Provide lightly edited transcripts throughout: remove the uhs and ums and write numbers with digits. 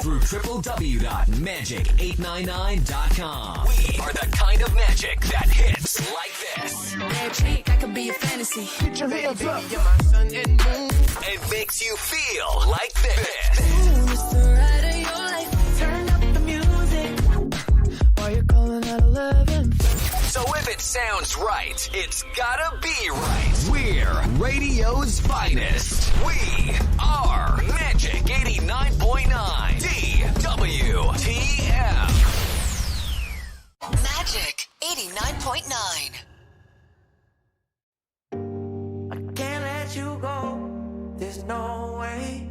through www.magic899.com. We are the kind of magic that hits like this. Magic, I could be a fantasy. Get your hands up. You're my sun and moon. It makes you feel like this. Ooh, it's the ride of your life. Turn up the music. Why you calling at 11? So if it sounds right, it's gotta be right. We're radio's finest. We are Magic 89.9 DWTM. Magic 89.9. I can't let you go. There's no way.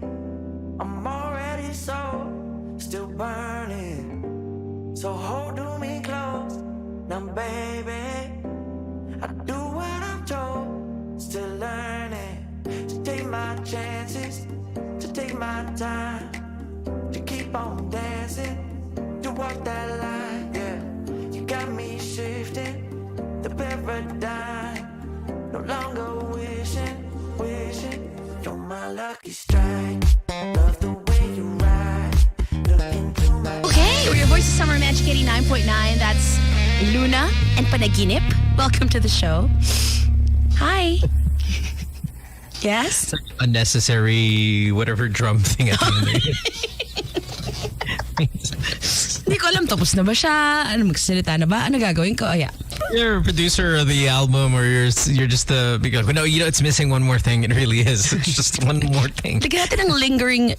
I'm already still burning. So hold to me close. Now, baby, I do what I'm told. Still learning to take my chances, to take my time, to keep on dancing, to walk that line. Yeah, you got me shifting the paradigm. No longer wishing. You're my lucky strike. Love the way you ride. Look into my Okay, we're your voice of summer, Magic 89.9. That's Luna and Panaginip. Welcome to the show. Hi. Yes? Unnecessary whatever drum thing at the end. Hindi ko alam, tapos na ba siya? Ano, magsalita na ba? Ano gagawin ko? Oh, yeah. You're a producer of the album, or you're just the because no, you know it's missing one more thing. It really is. It's just one more thing. Lagyan natin ng lingering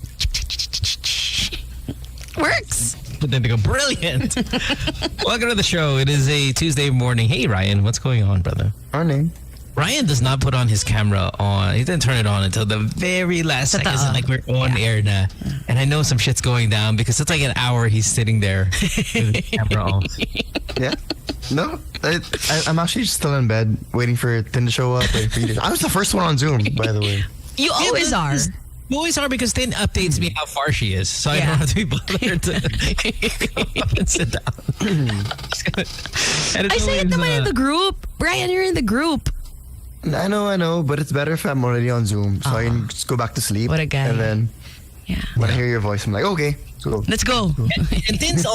works. But then they go, brilliant. Welcome to the show. It is a Tuesday morning. Hey Ryan, what's going on, brother? Morning. Ryan does not put on his camera on. He didn't turn it on until the very last seconds. Like we're on air na. And I know some shit's going down because it's like an hour he's sitting there with his camera on. Yeah. No, I'm actually still in bed waiting for Tin to show up. I was the first one on Zoom, by the way. You always are. You always are because Tin updates me how far she is. So I don't have to be bothered to come up and sit down. I say it naman in the group. Brian, you're in the group. I know, but it's better if I'm already on Zoom. So I can just go back to sleep. What a guy. And then when I hear your voice, I'm like, okay, go. Let's go. And Tin's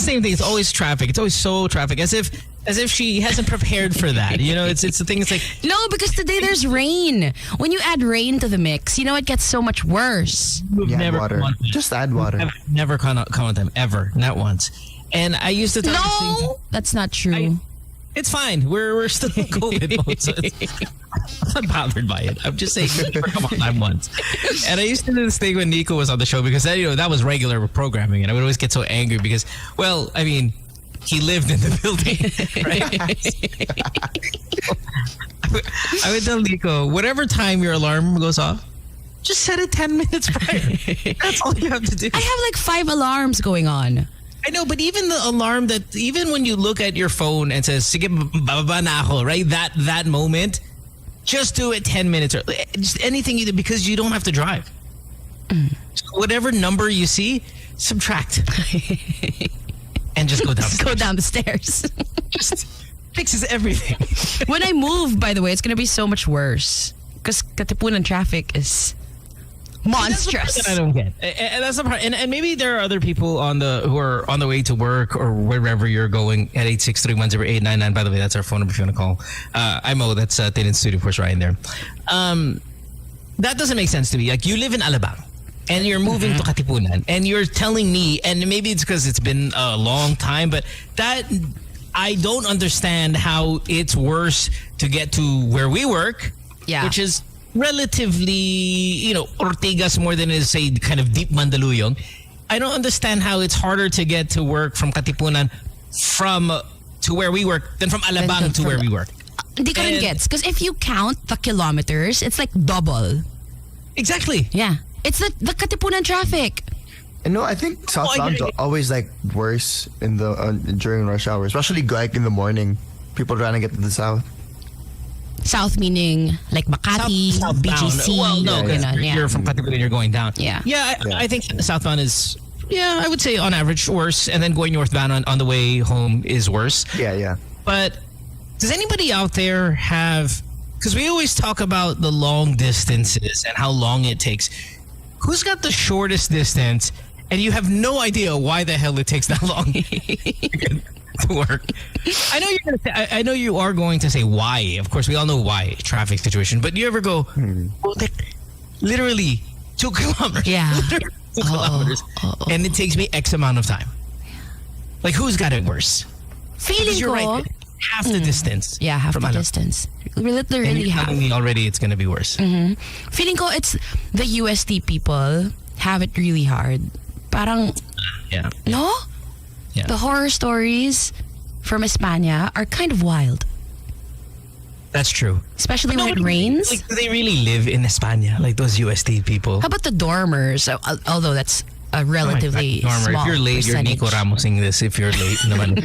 same thing. It's always traffic. It's always so traffic. As if she hasn't prepared for that. You know, it's the thing. It's like no, because today there's rain. When you add rain to the mix, you know it gets so much worse. Yeah, water. Just add water. I've never gone with them ever, not once. And I used to tell No, that's not true. It's fine. We're still in COVID mode, so I'm not bothered by it. I'm just saying, come on, I'm once. And I used to do this thing when Nico was on the show because that was regular programming, and I would always get so angry because, well, I mean, he lived in the building, right? I would tell Nico, whatever time your alarm goes off, just set it 10 minutes prior. That's all you have to do. I have like 5 alarms going on. I know, but even the alarm even when you look at your phone and says, sige, bababa na ako, right? That moment, just do it 10 minutes or just anything you do because you don't have to drive. So whatever number you see, subtract. And just go down. Just go down the stairs. Just fixes everything. When I move, by the way, it's going to be so much worse because Katipunan traffic is monstrous. That's the part that I don't get. And that's the part. And maybe there are other people who are on the way to work or wherever you're going at 863-10899. By the way, that's our phone number if you want to call. I'm Mo. That's Tin in Studio. Of course, Ryan there. That doesn't make sense to me. Like, you live in Alabang and you're moving to Katipunan and you're telling me, and maybe it's because it's been a long time, but that I don't understand how it's worse to get to where we work, which is relatively, Ortigas more than it is, say, kind of deep Mandaluyong. I don't understand how it's harder to get to work from Katipunan to where we work than from Alabang to where we work. Hindi ko rin gets. Because if you count the kilometers, it's like double. Exactly. Yeah. It's the Katipunan traffic. No, I think southbound's always like worse in the during rush hour, especially like in the morning. People trying to get to the south. South meaning like Makati, BGC. Well, no, because you're from Katipunan, you're going down. I think southbound is, I would say on average worse, and then going northbound on the way home is worse. Yeah. But does anybody out there have, because we always talk about the long distances and how long it takes, who's got the shortest distance and you have no idea why the hell it takes that long to work. I know you're gonna say, I know you are going to say why. Of course, we all know why, traffic situation. But you ever go, well, literally 2 kilometers. Yeah. 2 kilometers. And it takes me X amount of time. Like, who's got it worse? Feeling Because you're ko, right. Half the distance. yeah, half from the ano. distance. We And literally you're have. telling me already it's going to be worse. Feeling ko it's the UST people have it really hard. Parang, Yeah. no? Yeah. The horror stories from España are kind of wild. That's true. Especially when it rains. Like, do they really live in España? Like those USD people? How about the dormers? Although that's a relatively Oh my God, Norma, small if you're late, you're percentage. Nico Ramosing this. If you're late, naman.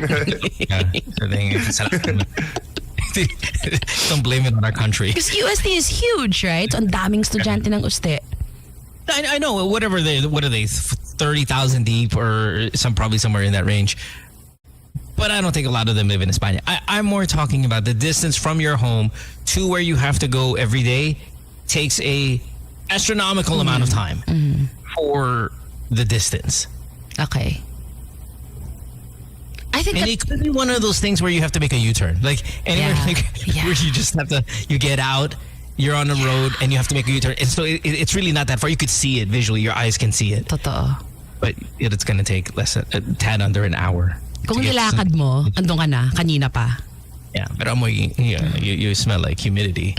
Don't blame it on our country. Because UST is huge, right? So, ang daming estudyante ng UST. I know. What are they? 30,000 deep, or probably somewhere in that range. But I don't think a lot of them live in España. I'm more talking about the distance from your home to where you have to go every day takes a astronomical amount of time for the distance. Okay. I think And it could be one of those things where you have to make a U-turn. Like anywhere Yeah. where you just have to, you get out, you're on the road, and you have to make a U-turn. And so it's really not that far. You could see it visually. Your eyes can see it. Totoo. But it's going to take a tad under an hour. Kung to get- nilakad mo, andun ka na, kanina pa. Yeah, but you smell like humidity.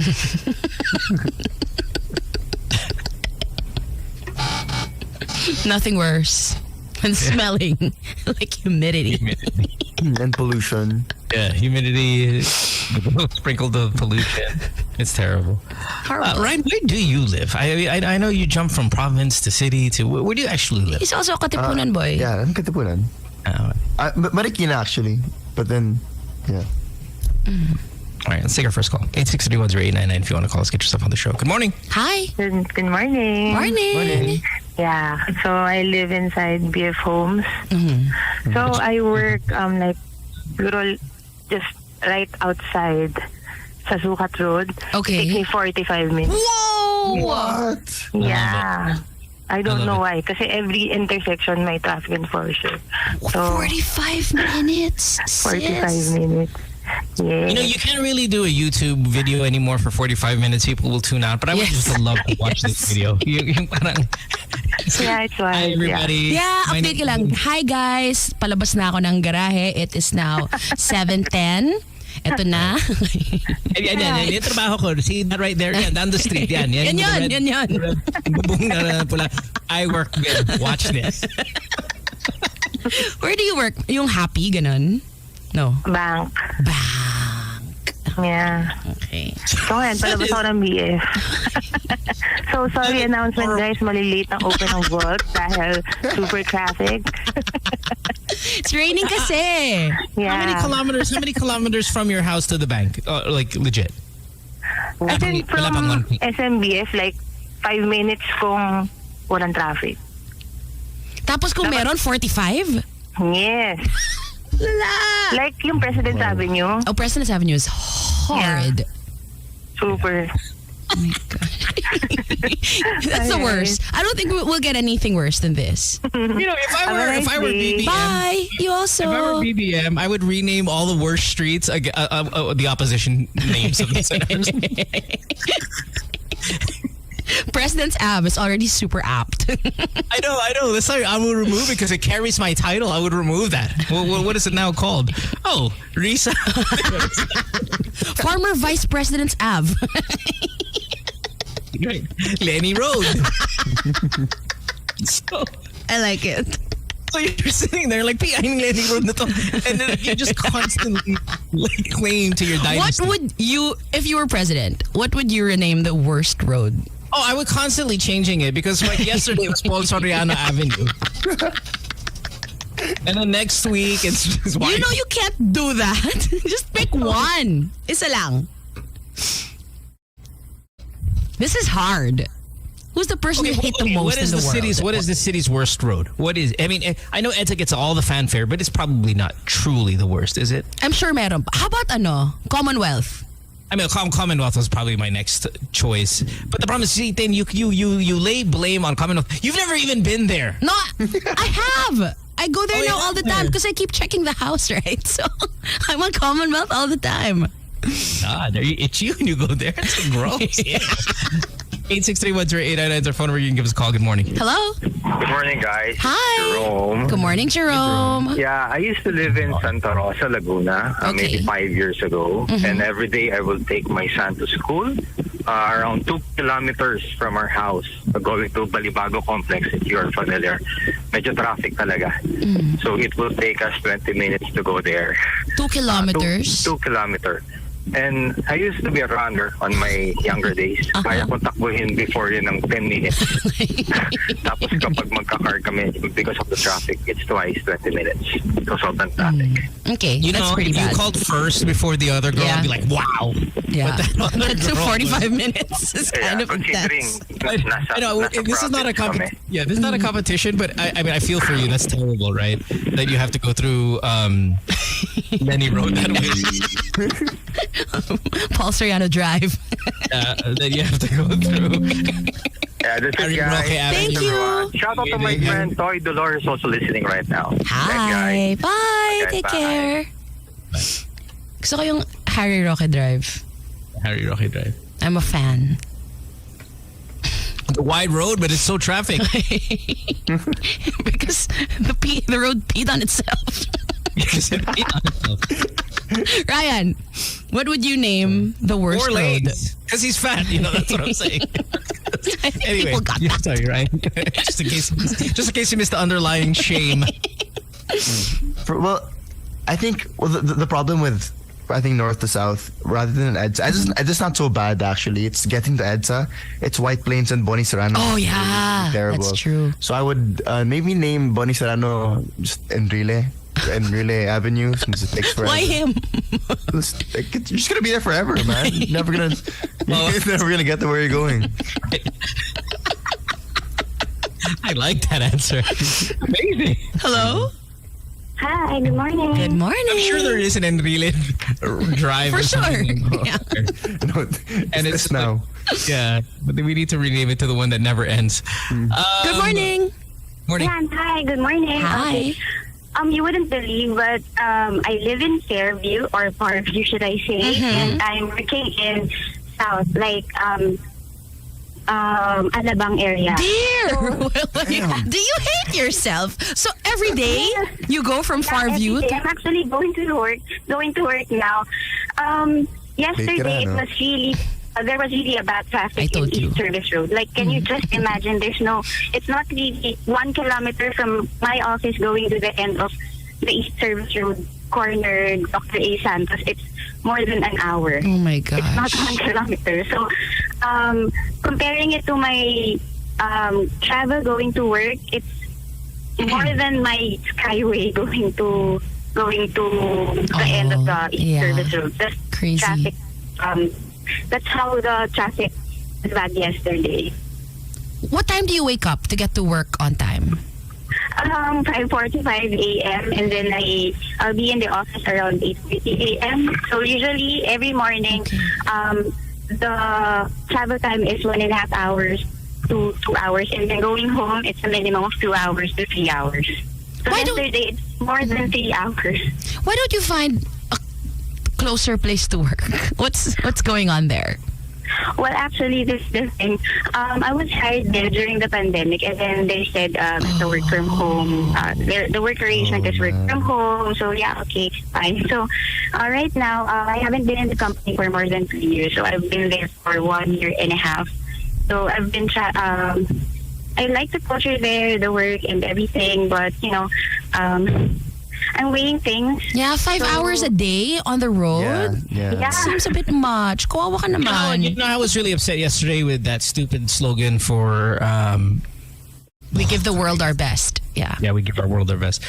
Nothing worse than smelling like humidity. And pollution. Yeah, humidity, sprinkled the pollution. It's terrible. Horrible. Ryan, where do you live? I know you jumped from province to city to where do you actually live? He's also a Katipunan boy. Yeah, I'm Katipunan. Marikina actually. But then, yeah. All right, let's take our first call. 863-10899 if you want to call us, get yourself on the show. Good morning. Hi. Good morning. Morning. Yeah, so I live inside BF Homes. So I work like siguro just right outside sa Sukat Road. Okay. Takes me 45 minutes. Whoa! What? Yeah. I don't love know it. why. Kasi every intersection may traffic enforcer. So 45 minutes. 45 sis. minutes. Yeah. You know, you can't really do a YouTube video anymore for 45 minutes. People will tune out. But I would Yes. just love to watch this video. Yung parang, Yeah, it's hi, wild. everybody. Yeah, My update name- ka lang. Hi guys, palabas na ako ng garahe. It is now 7:10. Ito na. Yan. Yung trabaho ko. See that right there? Yan, down the street. Yan. Yan. Bubong na pula. I work there. Watch this. Where do you work? Yung happy, ganun? No. Bank. Bank. Yeah. Okay. So ngayon, palabas ako ng BF. So sorry announcement guys, malilate ang open ng vault dahil super traffic. It's raining kasi. Yeah. How many kilometers from your house to the bank? Like legit. I think Wala pang from one. SMBF, like 5 minutes kung walang traffic. Tapos kung meron, 45? Yes. Lala! Like yung President's Avenue, Oh, President's Avenue is hard. super. Oh my God. That's the worst. I don't think we'll get anything worse than this. You know, if I were BBM, Bye. You also. if I were BBM, I would rename all the worst streets the opposition names of the senators. President's Ave is already super apt. I know. That's why I will remove it because it carries my title. I would remove that. What is it now called? Oh, Risa. Former Vice President's Ave. Right. Lenny Road. so I like it. you're sitting there like, "Pi, ay Lenny Road na to," and then you just constantly like claim to your What dynasty. would you, if you were president, what would you rename the worst road? Oh, I would constantly changing it because like yesterday it was Paul Soriano Avenue. And then next week it's just You know you can't do that. Just pick one. Isa lang. This is hard. Who's the person you hate the most what is in the world? What is the city's worst road? What is? I mean, I know EDSA gets all the fanfare, but it's probably not truly the worst, is it? I'm sure meron pa. How about Commonwealth? I mean, Commonwealth was probably my next choice. But the problem is, see, then you lay blame on Commonwealth. You've never even been there. No, I have. I go there now all the time because I keep checking the house, right? So I'm on Commonwealth all the time. It's you and you go there. It's gross. 863-10899 is our phone number. You can give us a call. Good morning. Hello. Good morning, guys. Hi. Jerome. Good morning, Jerome. Yeah, I used to live in Santa Rosa, Laguna, maybe 5 years ago. And every day I will take my son to school, around 2 kilometers from our house, going to Balibago Complex, if you are familiar. Medyo traffic talaga. So it will take us 20 minutes to go there. 2 kilometers? 2 kilometers. And I used to be a runner on my younger days. Kaya ko takbuhin before yun ng 10 minutes. Tapos kapag magka-car kami, because of the traffic, it's twice 20 minutes. Because of the traffic. Okay, You that's know, pretty if you bad. called first before the other girl, Yeah. I'd be like, wow. Yeah. But that other That took girl 45 minutes. It's kind of considering intense. nasa, I know nasa this is not a province kami. this is not a competition, but I mean I feel for you. That's terrible, right? That you have to go through Lenny Road that way. Paul Soriano Drive. That you have to go through. Yeah, this is Harry guy. Roque Avenue. Thank you. Shout out to my friend Toy Dolores, also listening right now. That guy. Hi. Bye. Okay, Take bye. care. Gusto ko yung Harry Roque Drive. Harry Roque Drive. I'm a fan. The wide road, but it's so traffic. Because the road peed on itself. Ryan, what would you name the worst Four road? lanes. Because he's fat, that's what I'm saying. I think Anyway, people got that. sorry, Ryan. just in case you missed the underlying shame. Well, I think the problem with north to south rather than EDSA, it's not so bad actually. It's getting to EDSA. It's White Plains and Boni Serrano. Oh, yeah. Terrible. That's true. So I would maybe name Boni Serrano just Enrile Avenue since it takes forever. Why him? You're just gonna be there forever, man. You're never gonna get to where you're going. I like that answer. Amazing. Hello? Hi, good morning. Good morning. I'm sure there is an Enrile drive. For or sure. something. Yeah. No, And it's it's now. Yeah, but we need to rename it to the one that never ends. Good morning. Morning. Yan, hi, good morning. Hi. Okay. You wouldn't believe, but I live in Fairview, or Farview, should I say, and I'm working in South, like Alabang area. Dear, do you hate yourself? So every day you go from Farview Every day. to... I'm actually going to work now. Yesterday it was really there was really a bad I traffic in told you. East Service Road. Like, can you just imagine? It's not really 1 kilometer from my office going to the end of the East Service Road corner, Dr. A. Santos. It's more than an hour. Oh my It's not gosh. 1 kilometer. So, comparing it to my travel going to work, it's more than my skyway going to the end of the East yeah. Service Road. That's Crazy. traffic. That's how the traffic was bad yesterday. What time do you wake up to get to work on time? 5:45 a.m. and then I'll be in the office around 8:30 a.m. So usually every morning, the travel time is 1.5 hours to 2 hours, and then going home it's a minimum of 2 hours to 3 hours. So Why don't- yesterday it's more than 3 hours. Why don't you find a closer place to work? What's going on there? Well, actually, this is the thing. I was hired there during the pandemic, and then they said it's a work from home. The work arrangement is work from home. So yeah, okay, fine. So right now, I haven't been in the company for more than 2 years. So I've been there for 1.5 years. So I've been. I like the culture there, the work, and everything. But I'm weighing things. Yeah, 5 hours a day on the road? Yeah. Seems a bit much. Kawawa ka naman. I was really upset yesterday with that stupid slogan for We give the world our best. Yeah. we give our world our best.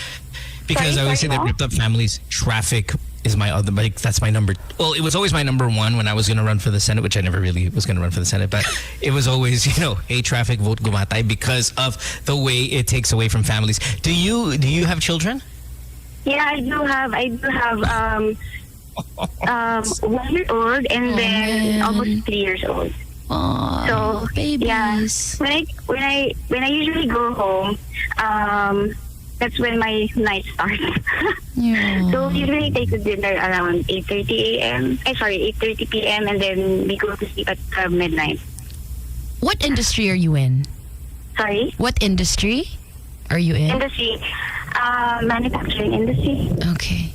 Because I always say that ripped up families, traffic is my other, like, that's my number. Well, it was always my number one when I was going to run for the Senate, which I never really was going to run for the Senate, but it was always, hey, traffic, vote gumatay, because of the way it takes away from families. Do you have children? Yeah, I do have 1 year old and then man. almost 3 years old. Oh, So babies. yeah, when I usually go home, that's when my night starts. Yeah. So we usually take the dinner around 8:30 a.m. 8:30 p.m. and then we go to sleep at midnight. What industry are you in? Sorry, What industry are you in? industry, manufacturing industry. Okay.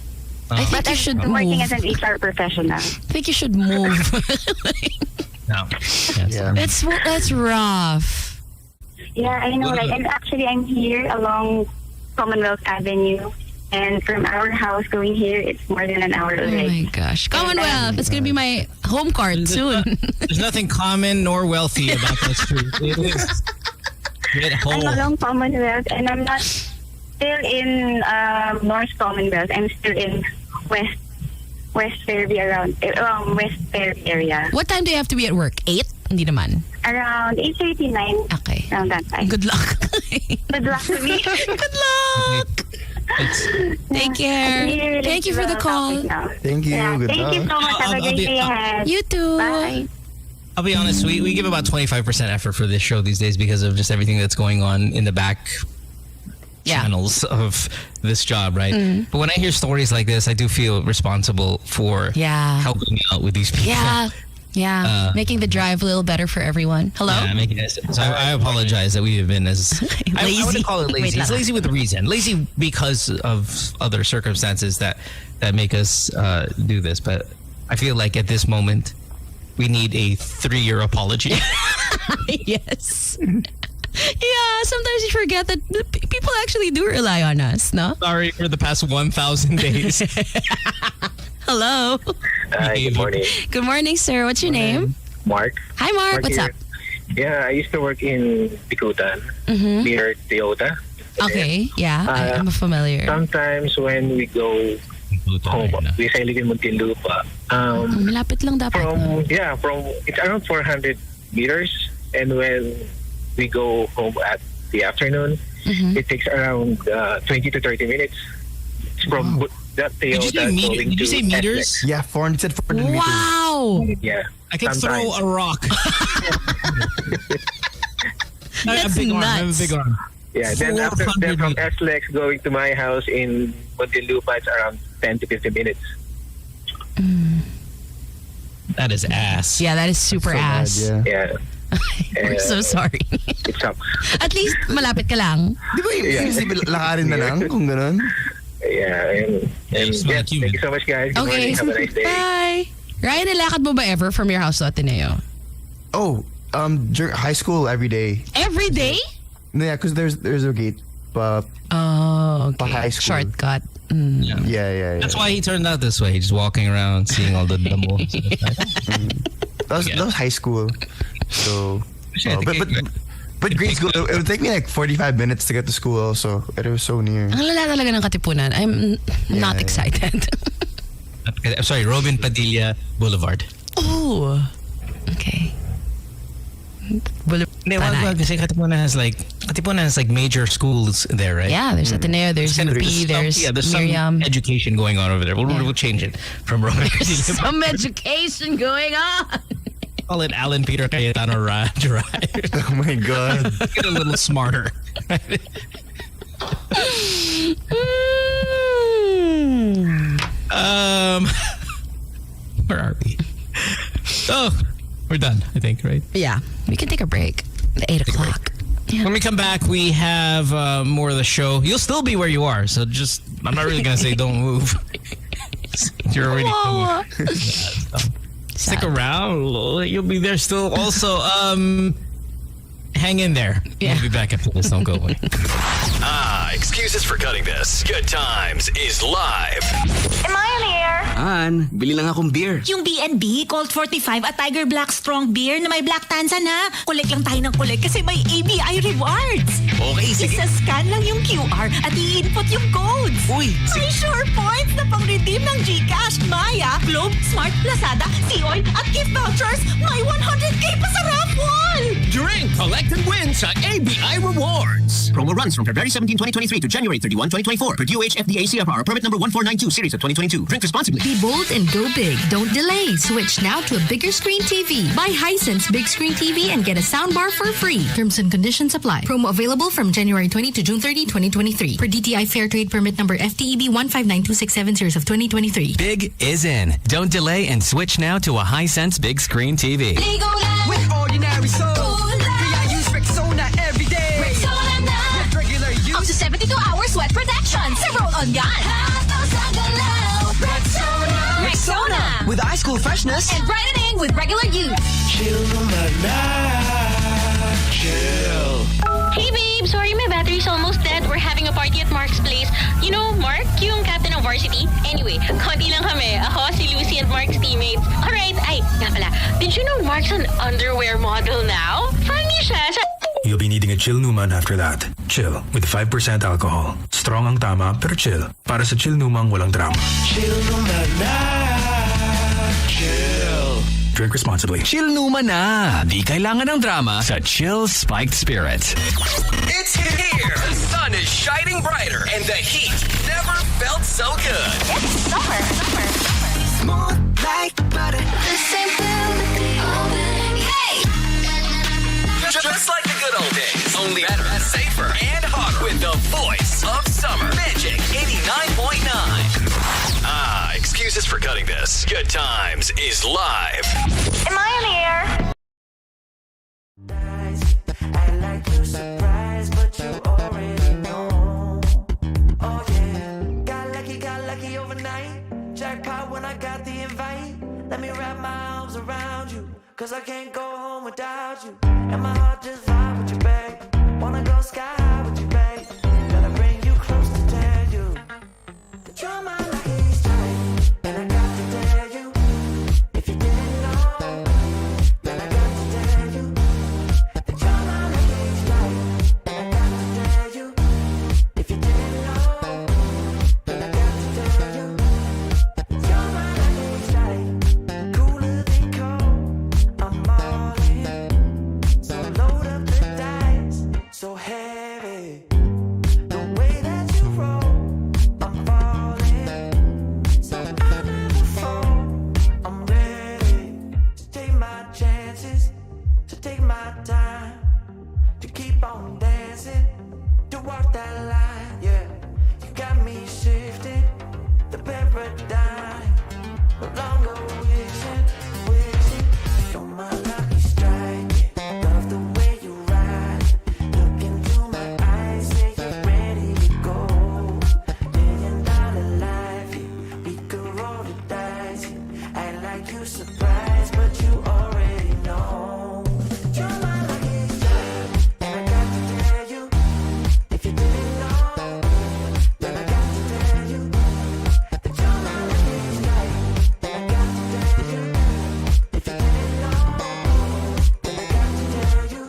I think But you should I'm working move. as an HR professional. I think you should move. No. Yeah. That's rough. Yeah, I know, right? And actually, I'm here along Commonwealth Avenue. And from our house going here, it's more than an hour Oh already. my gosh. Commonwealth. It's gonna be my home card soon. There's nothing common nor wealthy about that street. It is. Get I'm home. along Commonwealth, and I'm not still in North Commonwealth. I'm still in West Fairview West Fairview area. What time do you have to be at work? 8? Hindi naman. Around 8:39. Okay. Around that time. Good luck. Good luck to me. Good luck. Take care. Thank you for the call. Thank you. Yeah, Good thank you luck. so much. Have a great day ahead. You too. Bye. I'll be honest, we give about 25% effort for this show these days because of just everything that's going on in the back channels of this job, right? But when I hear stories like this, I do feel responsible for Yeah. helping out with these people. Yeah. Yeah. Making the drive a little better for everyone. Hello? Yeah, making it, so I apologize that we have been as I Lazy. wouldn't call it Wait, lazy. It's Lala. lazy with a reason. Lazy because of other circumstances that make us do this. But I feel like at this moment we need a 3-year apology. Yes. Yeah, sometimes you forget that people actually do rely on us, no? Sorry for the past 1,000 days. Hello. Hi, good morning. Good morning, sir. What's your name? Mark. Hi, Mark. What's here. up? Yeah, I used to work in Bikutan near Toyota. Okay. Yeah, I'm familiar. Sometimes when we go home, we say live in Muntinlupa. Malapit lang dapat. From it's around 400 meters, and when we go home at the afternoon, it takes around 20 to 30 minutes. It's from that Toyota going Did you to say meters? Essex. Yeah, 400 meters. Wow. Yeah, I can sometimes. throw a rock. I have a That's big arm. I have a nuts. big arm. Yeah, then after 400 from SLEX going to my house in Muntinlupa, it's around 10 to 15 minutes. That is ass. Yeah, that is super So bad, ass. yeah. Yeah. We're so sorry. It sucks. At least malapit ka lang. Di ba easy lakarin na lang kung ganun? Yeah, and Just yeah, like you, thank man. you so much, guys. Good Okay. morning. Have a nice day. Bye. Ryan, nilakad mo ba ever from your house to Ateneo? Oh, during high school every day. Every day? No, yeah, because there's a gate. But Oh, okay. high school. Shortcut. yeah. That's why he turned out this way. He's just walking around, seeing all the dumbo. That was high school. So, Shit, but grade school, it would take me like 45 minutes to get to school also. It was so near. Ang lala talaga ng Katipunan. I'm not Yeah. excited. I'm sorry, Robin Padilla Boulevard. Oh. Okay. Kasi Katipunan has like major schools there, right? Yeah, there's Ateneo, there's UP, there's some Miriam. education going on over there. We'll change it from Robin There's Padilla. some education going on. Call it Alan Peter Cayetano Drive. Oh my God. Get a little smarter. Where are we? Oh, we're done, I think, right? Yeah, we can take a break. At 8 o'clock. Yeah. When we come back, we have more of the show. You'll still be where you are, so just, I'm not really going to say don't move. You're already Whoa. Stick around. You'll be there still. Also, hang in there. Yeah. We'll be back after this. Don't go away. Excuses for cutting this. Good Times is live. Am I on the air? An, bili lang akong beer. Yung B&B, Colt 45 at Tiger Black Strong Beer na may black tansan ha. Collect lang tayo ng collect kasi may ABI rewards. Okay, sige. Isa-scan lang yung QR at i-input yung codes. Uy, May sure points na pang-redeem ng GCash, Maya, Globe, Smart, Lazada, Sea-Oil at gift vouchers. May 100K pa sa raffle! Drink, collect, and win sa ABI Rewards. Promo runs from February 17, 2023 to January 31, 2024. Per DOH FDA CFR, permit number 1492, series of 2022. Drink responsibly. Be bold and go big. Don't delay. Switch now to a bigger screen TV. Buy Hisense Big Screen TV and get a soundbar for free. Terms and conditions apply. Promo available from January 20 to June 30, 2023. Per DTI Fair Trade Permit number FTEB 1592677 series of 2023. Big is in. Don't delay and switch now to a Hisense Big Screen TV. With ordinary soul. I use Rexona every day. Rexona na. With regular use. Up to 72 hours sweat protection sa roll-on gun. Rexona. With ice cool freshness. And brightening with regular use. Chill chill. Hey babe, sorry my battery's almost dead. We're having a party at Mark's place. You know, Mark, yung captain ng varsity? Anyway, konti lang kami. Ako, si Lucy, and Mark's teammates. Alright, ay, nga pala. Did you know Mark's an underwear model now? Funny siya. You'll be needing a chill Numan after that. Chill with 5% alcohol. Strong ang tama pero chill. Para sa chill Numang walang drama. Chill Numan na. Chill. Drink responsibly. Chill Numa na. Di kailangan ng drama sa Chill Spiked Spirit. It's here. The sun is shining brighter and the heat never felt so good. It's summer. Smooth like butter. The same feeling all day. Hey! Just like the good old days, only better, safer, and hotter with the voice of summer. Magic 89.9. Excuses for cutting this. Good Times is live. Am I on the air? I like you surprised, but you already know. Oh yeah, got lucky overnight. Jackpot when I got the invite. Let me wrap my arms around you, 'cause I can't go home without you. And my heart just vibe with you, babe. Wanna go sky high with you, babe. Gotta bring you close to tell you that you're my lucky strike. And I got to tell you, if you didn't know, then I got to tell you that you're my lucky strike. And I got to tell you, if you didn't know, then I got to tell you that you're my lucky strike. Cooler than cold, I'm all in. So load up the dice, so heavy. The way that you roll, I'm falling. So I never fall, I'm ready to take my chances, to take my time, to keep on dancing, to walk that line. Yeah, you got me shifting the paradigm. No longer wishing. You're my lucky strike. Love the way you ride. Look into my eyes, say you're ready to go. $1 million life, yeah. We could roll the dice. Yeah. Act like you surprised, but you already know. You're my lucky strike. And I got to tell you, if you didn't know, then I got to tell you that you're my lucky strike. And I got to tell you, if you didn't know, then I got to tell you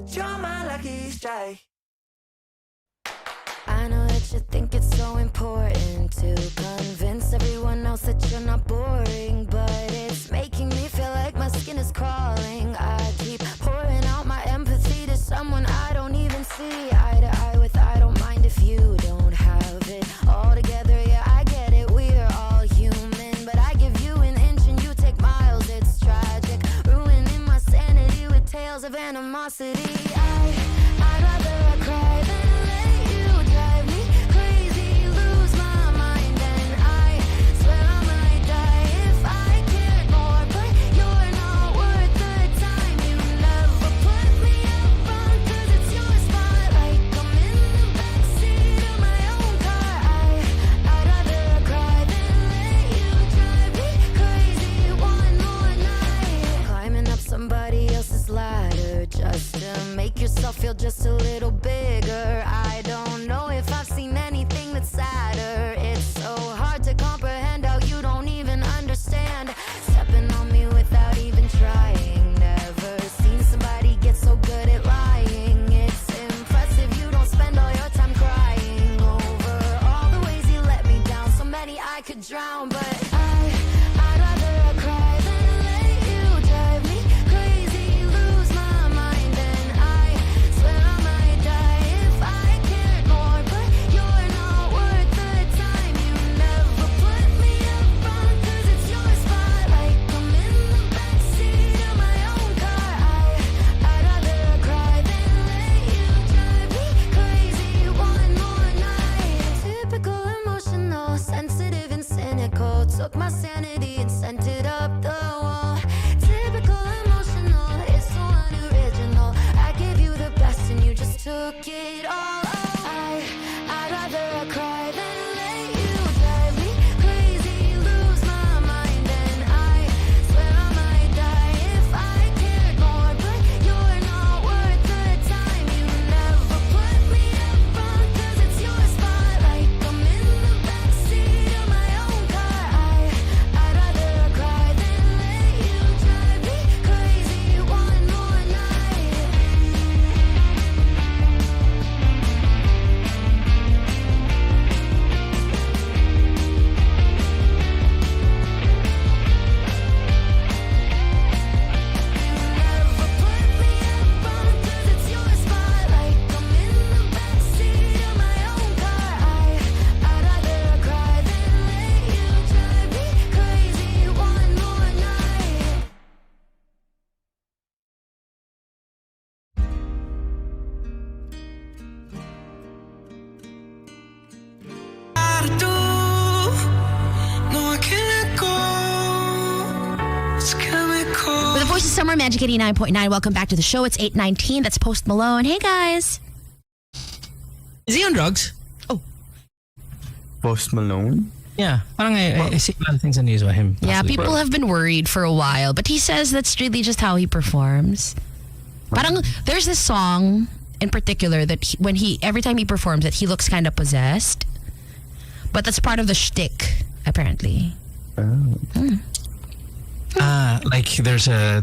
that you're my lucky strike. I know that you think it's so important to convince everyone else that you're not boring, but it's making me feel like my skin is crawling. I keep pouring out my empathy to someone I don't even see eye to eye with. I don't mind if you don't have it all together. Yeah, I get it, we're all human, but I give you an inch and you take miles. It's tragic, ruining my sanity with tales of animosity. I'd rather I cry than let you drive me crazy, lose my mind, and I swear I might die if I cared more. But you're not worth the time. You never put me up on, 'cause it's your spotlight. Summer Magic 89.9. Welcome back to the show. It's 8:19. That's Post Malone. Hey, guys. Is he on drugs? Post Malone? Yeah. Parang I see a lot of things on the news about him. Yeah, possibly. people have been worried for a while, but he says that's really just how he performs. Parang there's this song in particular that every time he performs it, he looks kind of possessed. But that's part of the shtick, apparently. Like there's a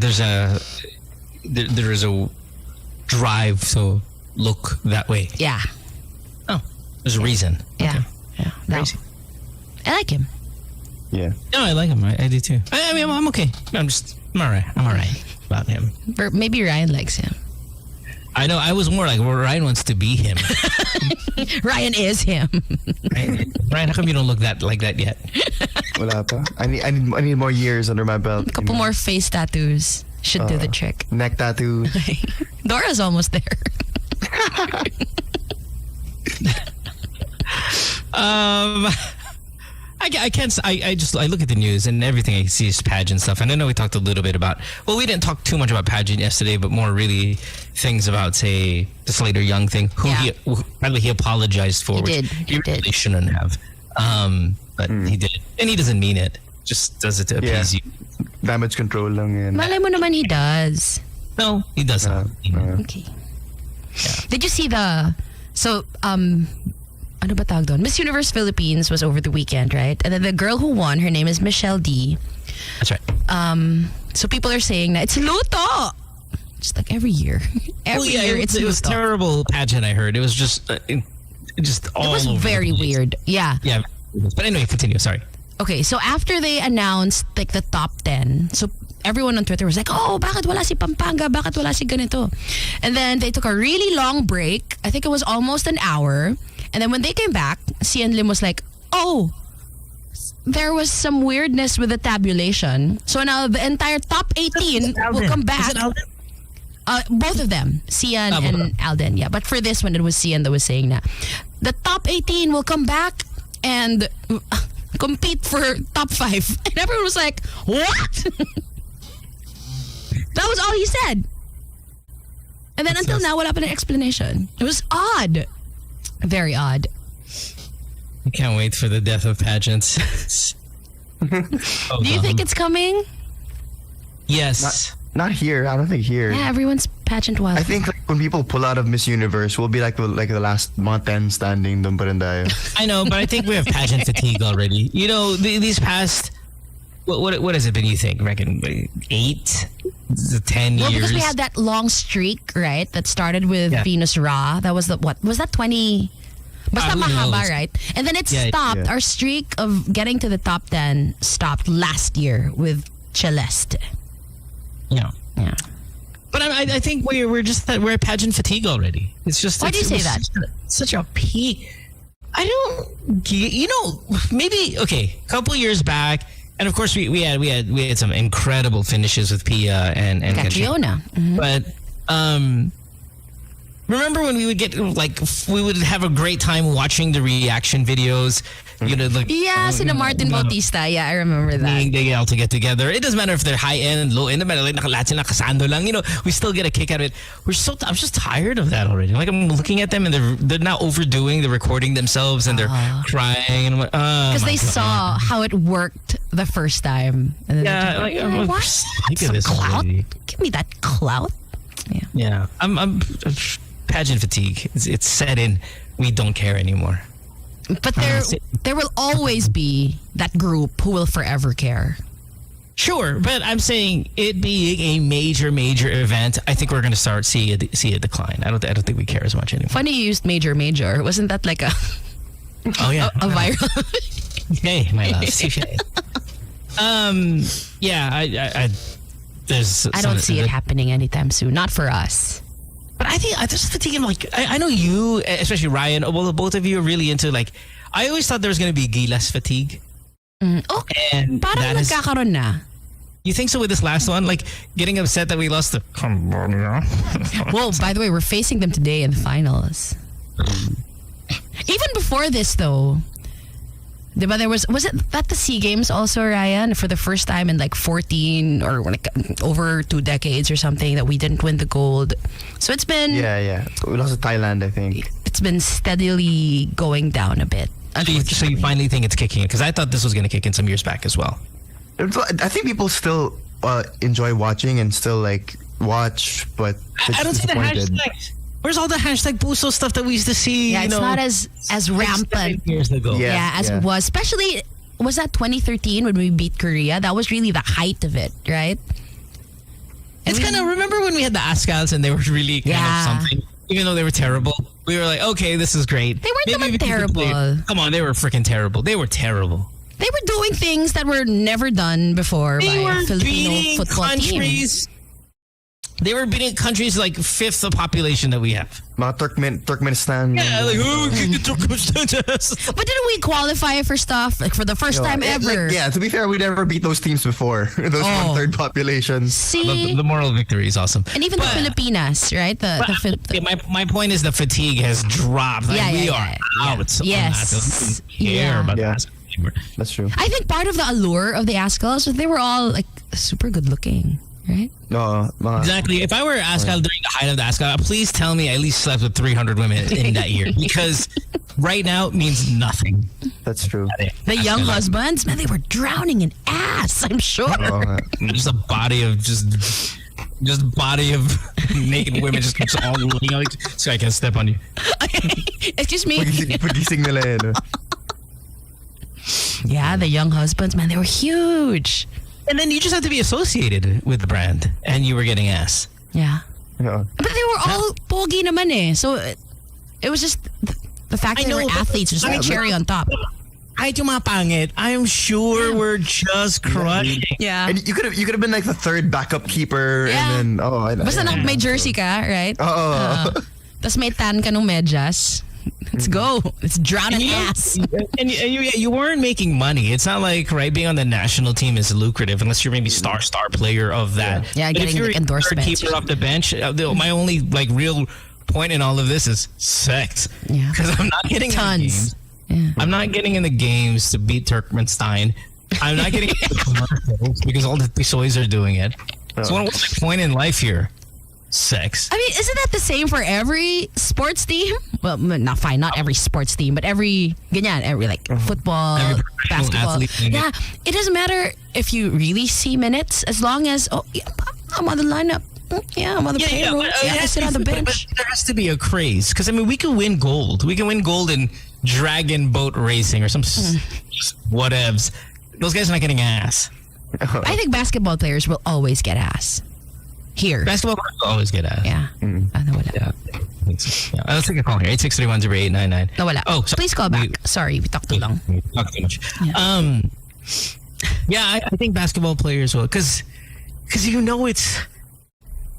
drive to look that way. Yeah. Oh, there's a reason. Yeah. Okay. Yeah. Crazy. I like him. Yeah. No, I like him. I do too. I mean, I'm okay. I'm all right. I'm all right about him. Or maybe Ryan likes him. I know. I was more like, well, Ryan wants to be him. Ryan is him. Ryan, how come you don't look like that yet? Wala pa. I need more years under my belt. A couple more face tattoos should do the trick. Neck tattoo. Dora's almost there. I can't. I look at the news and everything I see is pageant stuff. And I know we talked a little bit about. Well, we didn't talk too much about pageant yesterday, but more really things about, say, the Slater Young thing. By the way, he apologized for. He He really shouldn't have. But he did, and he doesn't mean it. Just does it to appease you. Damage control lang yan. Malay mo naman he does. No, he doesn't. Okay. Did you see ano ba tawag doon? Miss Universe Philippines was over the weekend, right? And then the girl who won, her name is Michelle D. That's right. So people are saying that it's luto. Just like every year. Every year it's it was luto. terrible pageant. I heard it was just all It was over very the place. weird. Yeah. Yeah, but anyway, continue. Sorry. Okay, so after they announced like the top 10, so everyone on Twitter was like, oh, bakit wala si Pampanga? Bakit wala si ganito? And then they took a really long break. I think it was almost an hour. And then when they came back, Cian Lim was like, oh, there was some weirdness with the tabulation. So now the entire top 18 will come back. Is it Alden? Both of them, Cian and Alden. Yeah, but for this one, it was Cian that was saying that the top 18 will come back and compete for top 5. And everyone was like, what? That was all he said. And then until now, wala pa ng explanation. It was odd. Very odd. I can't wait for the death of pageants. Do you think it's coming? Yes. Not here. I don't think here. Yeah, everyone's pageant wild. I think like, when people pull out of Miss Universe, we'll be like the last Monten standing doon pa rin tayo. I know, but I think we have pageant fatigue already. You know, these past what has it been? You think? Reckon 8, 10 well, years? because we had that long streak, right? That started with Venus Ra. That was what was that 20? Basta who mahaba, knows? right? And then it Yeah, stopped. yeah. Our streak of getting to the top 10 stopped last year with Celeste. Yeah. Yeah. But I think we're at pageant fatigue already. It's just Why do you say that? Such a peak. I don't get, maybe okay. A couple years back, and of course we had some incredible finishes with Pia and Catriona. Mm-hmm. But remember when we would get we would have a great time watching the reaction videos. Yeah, sina Martin Bautista. Yeah, I remember that. They all to get together. It doesn't matter if they're high end, low end. Like nakalat sila, kasando lang. We still get a kick out of it. I'm just tired of that already. Like I'm looking at them and they're now overdoing the recording themselves and they're crying and I'm like, because they saw how it worked the first time. And then I'm what? sick of this Clout? already. Give me that clout. Yeah, I'm pageant fatigue. It's set in. We don't care anymore. But there will always be that group who will forever care. Sure, but I'm saying it being a major event, I think we're going to start see a decline. I don't think we care as much anymore. Funny you used major. Wasn't that like a oh yeah a viral? Hey, my love. Yeah, there's. I don't see it happening anytime soon. Not for us. But I think I just thinking I know you, especially Ryan. Well, both of you are really into I always thought there was going to be Gilas fatigue. Okay, and parang nagkakaroon na. You think so with this last one? Like getting upset that we lost the Cambodia? Well, by the way, we're facing them today in the finals. Even before this, though, Diba there was it at the SEA Games also, Ryan, for the first time in like 14 or like over 2 decades or something that we didn't win the gold. So it's been Yeah. We lost to Thailand, I think. It's been steadily going down a bit. So you finally think it's kicking in? Because I thought this was going to kick in some years back as well. I think people still enjoy watching and still like watch, but I don't see the hashtags. Where's all the hashtag Puso stuff that we used to see? Yeah, it's not as rampant. Years ago. As it was. Especially, was that 2013 when we beat Korea? That was really the height of it, right? It's kind of, remember when we had the Ascals and they were really kind of something? Even though they were terrible, we were like, okay, this is great. They weren't even terrible. Come on, they were freaking terrible. They were terrible. They were doing things that were never done before by a Filipino football team. They were beating countries like fifth the population that we have. Mga Turkmenistan. Yeah, like, Turkmenistan. But didn't we qualify for stuff like for the first time ever? Like, to be fair, we never beat those teams before. Those 1/3 populations. See? The moral victory is awesome. And even the Filipinas, right? My point is the fatigue has dropped. Like, we are out. Yes. About that. That's true. I think part of the allure of the Ascals was they were all like super good looking, right? No, exactly. If I were Ascal during the height of the Ascal, please tell me I at least slept with 300 women in that year, because right now it means nothing. That's true. The young husbands, man, they were drowning in ass, I'm sure. Just a body of body of naked women just keeps all like, so I can step on you. Excuse me. Pagising nila eh. Yeah, the young husbands, man, they were huge. And then you just have to be associated with the brand, and you were getting ass. Yeah. But they were all pogi naman eh. So it was just the fact that they were athletes, just like cherry on top. Kahit yung mga pangit, I'm sure we're just crushing. Yeah. And you could have been like the third backup keeper, and then Basta may jersey ka, right? Tas may tan ka nung medyas. Let's go. Let's drown in ass. And you weren't making money. It's not like, right, being on the national team is lucrative unless you're maybe star player of that. Yeah, but getting if you're like endorsements. Keeper off the bench, my only like real point in all of this is sex. Yeah. Because I'm not getting tons. I'm not getting in the games to beat Turkmenistan. I'm not getting in the commercials because all the Tisoys are doing it. So what's my point in life here? Sex. I mean, isn't that the same for every sports team? Well, not every sports team, but every like football, every basketball. athlete. Yeah, it doesn't matter if you really see minutes as long as I'm on the lineup. Yeah, I'm on the payroll. I sit on the bench. But there has to be a craze, because I mean, we can win gold. We can win gold in dragon boat racing or some whatevs. Those guys are not getting ass. I think basketball players will always get ass. Here. Basketball players will always get ass. Yeah. Yeah. Let's take a call here. 863-10899. No, wala. Oh, please call back. Sorry, we talked too long. We talked too much. Yeah. I think basketball players will, because it's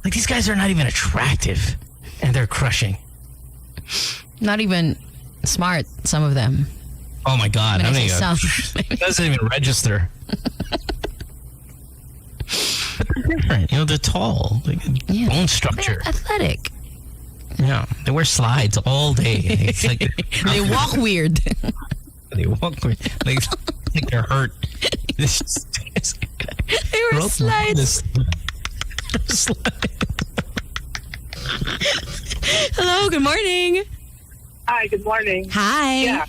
like these guys are not even attractive, and they're crushing. Not even smart, some of them. Oh my God! I mean, it doesn't even register. But they're different. They're tall. Bone structure. They're athletic. Yeah. They wear slides all day. It's like they walk weird. They walk weird. Like they're hurt. They wear slides. Hello, good morning. Hi, good morning. Hi.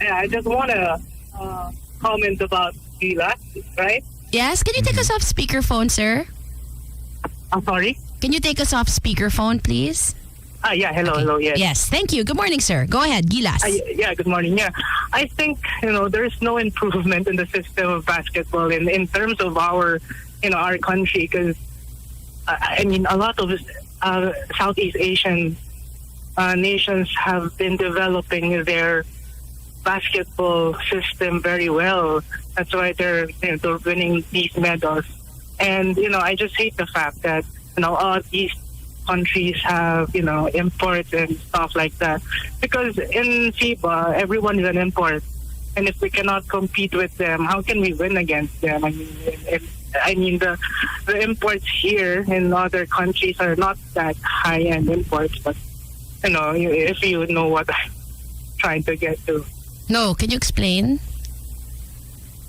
Yeah, I just want to comment about Gilas, right? Yes, can you take us off speakerphone, sir? I'm sorry? Can you take us off speakerphone, please? Yeah, hello, yes. Yes, thank you. Good morning, sir. Go ahead, Gilas. Yeah, good morning. Yeah, I think, there's no improvement in the system of basketball in terms of our country, because, I mean, a lot of Southeast Asian nations have been developing their basketball system very well. That's why they're winning these medals. And I just hate the fact that all these countries have imports and stuff like that, because in FIBA everyone is an import, and if we cannot compete with them, how can we win against them? I mean the imports here in other countries are not that high end imports, but if you know what I'm trying to get to. No, can you explain?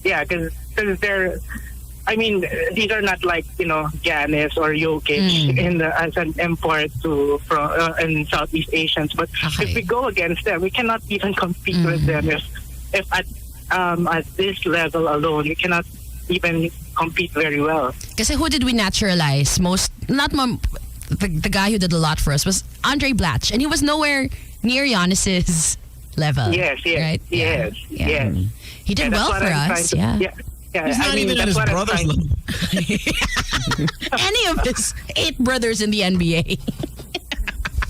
Yeah, because they're. I mean, these are not like Giannis or Jokic as an import from in Southeast Asians. But if we go against them, we cannot even compete with them. If at this level alone, we cannot even compete very well. Kasi who did we naturalize the guy who did a lot for us was Andre Blatch, and he was nowhere near Giannis's level. Yes, right? Yes. He did well for us. Yeah. He's not even at his brother's level. Any of his 8 brothers in the NBA.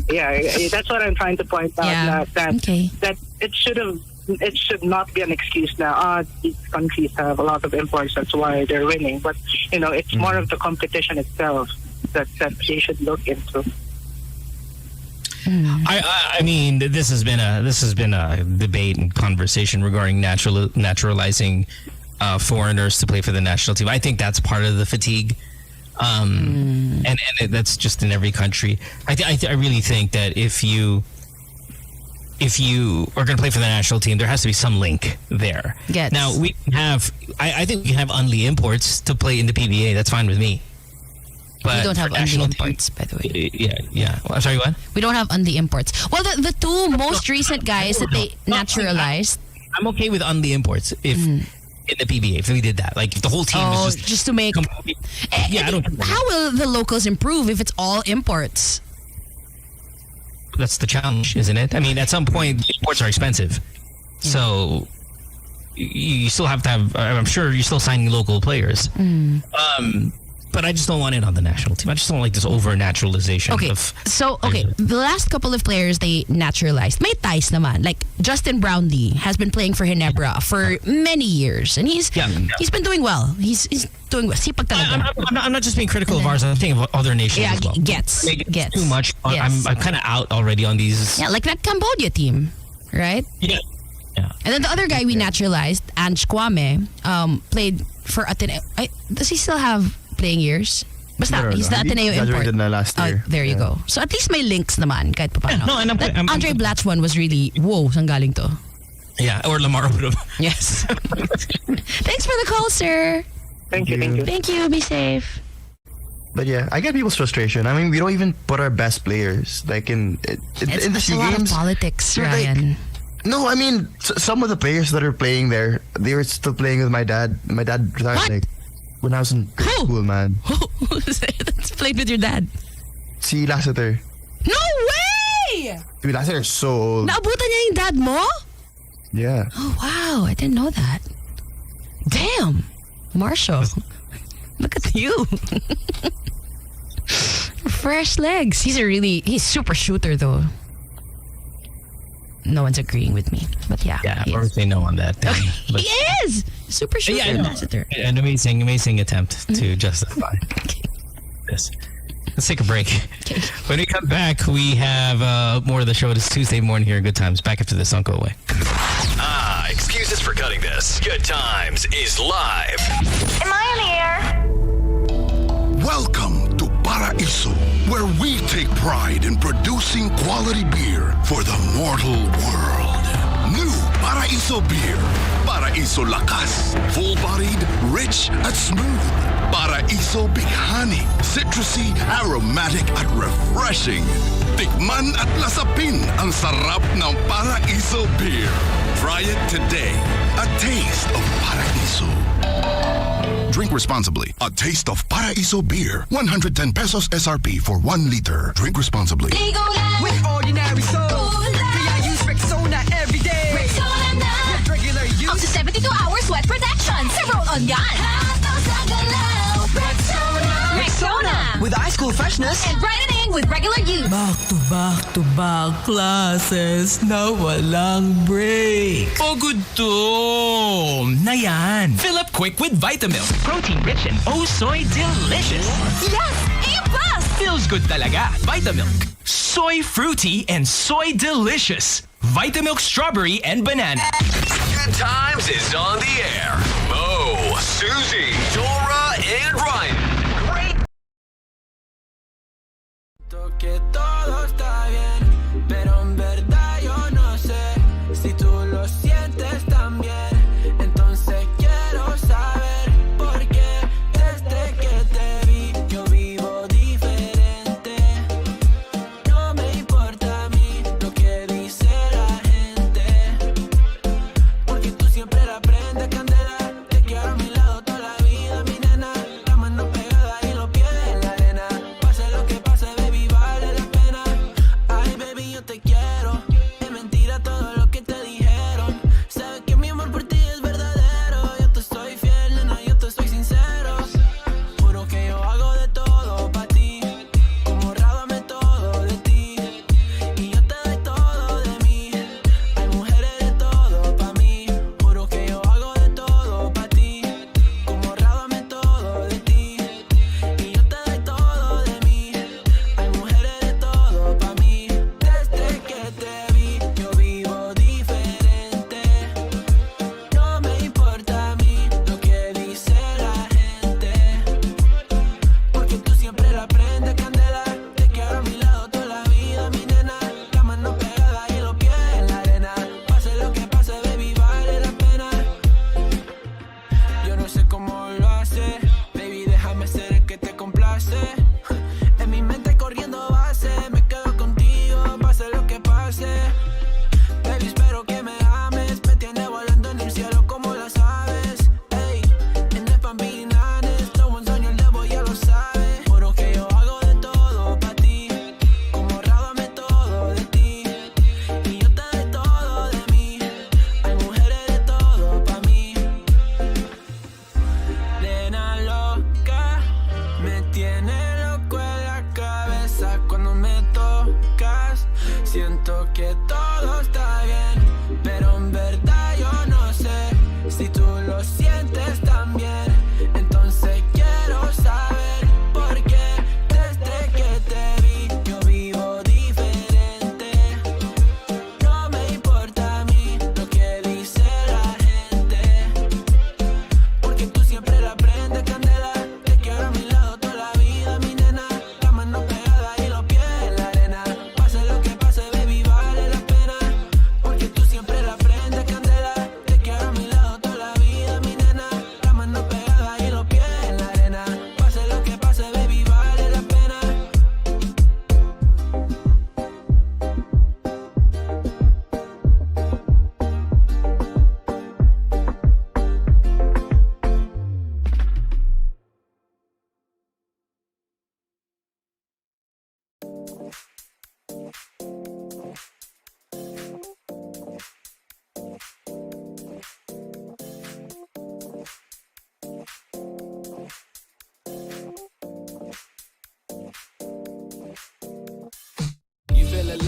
Yeah, that's what I'm trying to point out. That it should not be an excuse now. These countries have a lot of imports, that's why they're winning. But it's more of the competition itself that they should look into. I mean, this has been a debate and conversation regarding naturalizing foreigners to play for the national team. I think that's part of the fatigue, and that's just in every country. I really think that if you are going to play for the national team, there has to be some link there. Yes. Now I think we can have Unli imports to play in the PBA. That's fine with me. But we don't have Unli imports, by the way. Yeah. Well, sorry, what? We don't have Unli imports. Well, the 2 most recent guys that they naturalized. I'm okay with Unli imports if in the PBA, if we did that. Like, if the whole team is just to make... I don't... How will the locals improve if it's all imports? That's the challenge, isn't it? I mean, at some point, imports are expensive. Yeah. So, you still have to have... I'm sure you're still signing local players. But I just don't want it on the national team. I just don't like this over-naturalization. Okay, the last couple of players they naturalized, may ties naman. Like Justin Brownlee has been playing for Ginebra for many years, and he's been doing well. He's doing well. Sipag talaga. I'm not just being critical of ours. I'm thinking of other nations as well. Gets too much. Yes. I'm kind of out already on these. Yeah, like that Cambodia team, right? Yeah. And then the other guy we naturalized, Ange Kwame, played for Ateneo. Does he still have playing years? Basta, he's the Ateneo import. Last year. There you go. So at least may links naman kahit paano. No, and I'm Andre Blatch one was really, whoa, saan galing to? Yeah, or Lamar Odom. Yes. Thanks for the call, sir. Thank you. Thank you. Be safe. But yeah, I get people's frustration. I mean, we don't even put our best players like in the SEA games. Games. Of politics, Ryan. Like, no, I mean some of the players that are playing there, they were still playing with my dad. My dad retired like when I was in grade school, man. Who's that's played with your dad? Si Lassiter. No way! Dude, Lassiter is so old. Naabutan niya yung dad mo? Yeah. Oh wow, I didn't know that. Damn, Marshall, look at you. Fresh legs. He's super shooter though. No one's agreeing with me, but yeah. Yeah, or say no on that. He is super shooter. An amazing attempt to justify this. Let's take a break. Okay. When we come back, we have more of the show. It is Tuesday morning here at Good Times. Back after this. Don't go away. Excuses for cutting this. Good Times is live. Am I on the air? Welcome to Paraiso, where we take pride in producing quality beer for the mortal world. New Paraiso beer. Paraiso Lakas. Full-bodied, rich at smooth. Paraiso Bighani. Citrusy, aromatic at refreshing. Tikman at lasapin ang sarap ng Paraiso beer. Try it today. A taste of Paraiso. Drink responsibly. A taste of Paraiso beer. 110 pesos SRP for 1 liter. Drink responsibly. With ordinary soul. I use Rexona every day. Rexona na. With regular use. Up to 72 hours sweat protection. Sa roll-on gun. Rexona. With ice cool freshness. And brightening with regular use. Back-to-back classes na walang break. Pagod to! Na yan. Fill up quick with Vitamilk. Protein-rich and soy delicious. Yes! A+! Feels good talaga. Vitamilk. Soy fruity and soy delicious. Vitamilk strawberry and banana. Good Times is on the air. Mo, Susie, Dora, and Ryan. Great. Que todo está bien, pero en verdad yo no sé si tú lo sientes también. Entonces quiero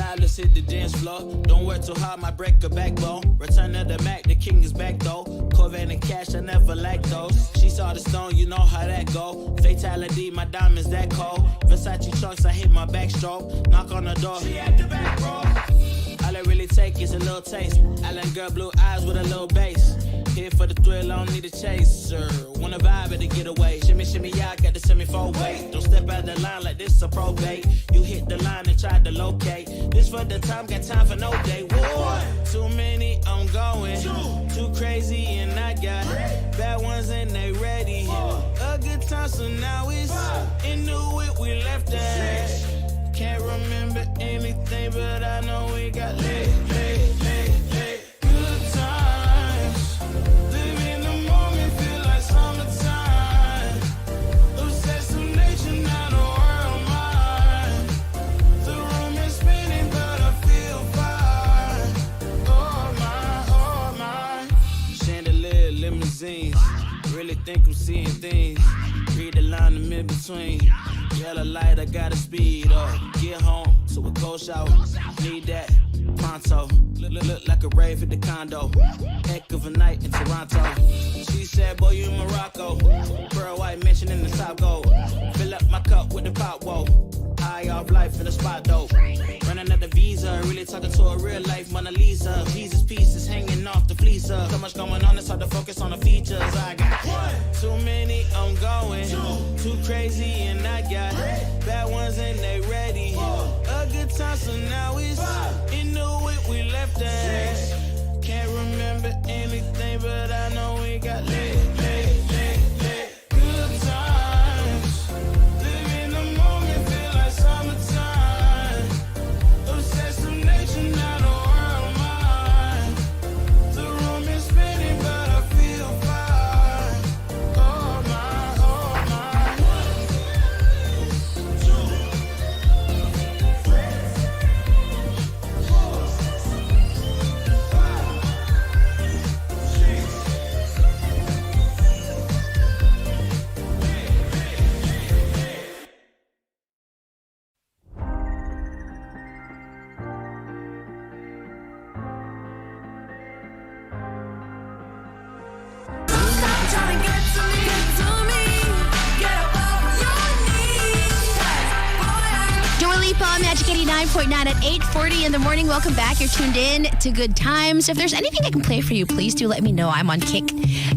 Now let's hit the dance floor. Don't work too hard, might break a backbone. Return of the Mac, the king is back though. Corvette and cash, I never lack those. She saw the stone, you know how that go. Fatality, my diamonds that cold. Versace trunks, I hit my backstroke. Knock on the door, she at the back, bro. All I really take is a little taste. Island girl, blue eyes with a little bass. Here for the thrill, I don't need a chaser. Wanna vibe at the getaway. Shimmy, shimmy, yeah, I got the semi-fold weight. Don't step out the line like this a probate. You hit the line and try to locate. This for the time, got time for no day. Whoa, too many, I'm going. Too crazy and I got bad ones and they ready. A good time, so now it's into it, we left that. Can't remember anything, but I know we got lit. Good times. Live in the moment, feel like summertime. Obsessed with nature, not a world mine. The room is spinning, but I feel fine. Oh my. Chandelier, limousines. Really think I'm seeing things. Read the line in mid-between. Yellow light, I gotta speed up. Get home to a cold shower. Need that pronto. Look like a rave at the condo. Heck of a night in Toronto. She said, boy, you in Morocco. Pearl white mention in the top gold. Fill up my cup with the pop, whoa. High off life in the spot, though. Running out the visa. Really talking to a real life Mona Lisa. Jesus pieces hanging off the fleecer. So much going on, it's hard to focus on the features. I got too many, I'm going. Too crazy and I got bad ones and they ready. A good time, so now it's into it, we left that. Can't remember anything, but I know we got lit. Good times. Live in the moment, feel like summertime. Obsessed with nature, not a world mine. The room is spinning, but I feel fine. Oh my, oh my. Dua Lipa, Magic 89.9 at 8:40 in the morning. Welcome back. You're tuned in to Good Times. If there's anything I can play for you, please do let me know. I'm on Kick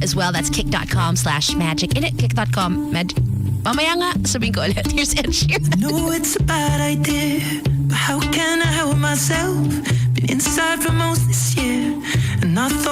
as well. That's kick.com/magic. In it, kick.com. Mamaya nga, sabihin ko ulit. Here's Ed Sheeran. I know it's a bad idea, but how can I help myself? Been inside for most this year, and I thought